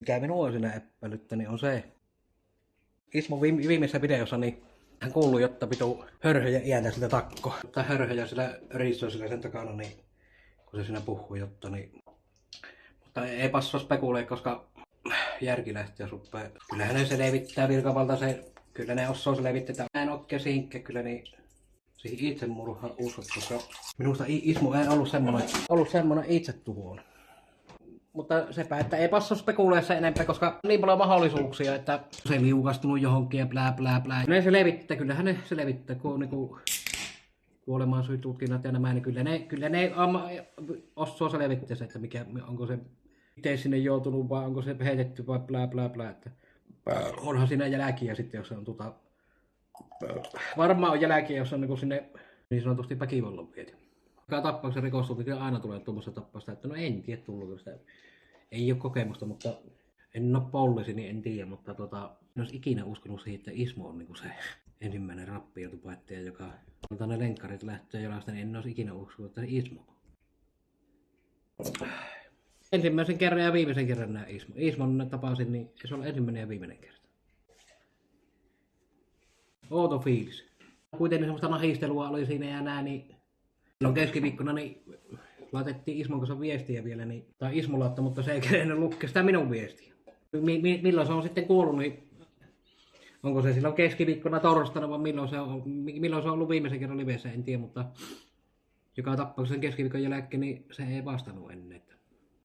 Mikä minua on siinä epäilyttä, niin on se. Ismo viimeisessä videossa, niin hän kuului, jotta pituu hörhöjä iäntä sitä takko. Tai hörhöjä sillä riissoi sillä sen takana, niin kun se siinä puhui, jotta niin. Mutta ei passaa spekuleja, koska järki lähtee ruppee. Kyllähän ne selvittää virkavaltaisen. Kyllä ne osaa selvittää, että mä en oo sinkkä kyllä niin siihen itsemurhaan usko, koska minusta Ismo ei ollut semmonen itsetuhoon. Mutta sepä, että ei passaa spekuleissa enempää, koska niin paljon mahdollisuuksia, että se ei liukastunut johonkin ja blää blää blää. Kyllähän ne selvittää, kun on niinku kuolemaan syytutkinnat ja nämä, niin kyllä ne osaa selvittää se, että onko se itse sinne joutunut vai onko se heitetty vai blää blää blää. Että onhan siinä jälkiä sitten, jos on varmaan on jälkiä, jos on sinne niin sanotusti väkivallan viety. Joka tapauksessa rikostutkinnassa aina tulee tuommoista tappausta, että no en tiedä tullut sitä. Ei ole kokemusta, mutta en ole poliisi, niin en tiedä, mutta en olisi ikinä uskonut siihen, että Ismo on niin se ensimmäinen rappiotupaettaja, joka antaa ne lenkkarit lähtöä jalasta, niin en olisi ikinä uskonut, että se Ismo. Ensimmäisen kerran ja viimeisen kerran näin Ismo. Ismon tapasin, niin se on ensimmäinen ja viimeinen kerta. Outo fiilis. Kuitenkin semmoista nahistelua oli siinä ja nää, niin silloin keskiviikkona niin laitettiin Ismon kanssa viestiä vielä, niin, tai Ismo laittoi, mutta se ei kerennyt lukea sitä minun viestiä. Milloin se on sitten kuollut, niin onko se silloin keskiviikkona torstaina vai milloin se on ollut viimeisen kerran livessä, en tiedä, mutta joka tapauksessa keskiviikon jälkeen niin se ei vastannut ennen.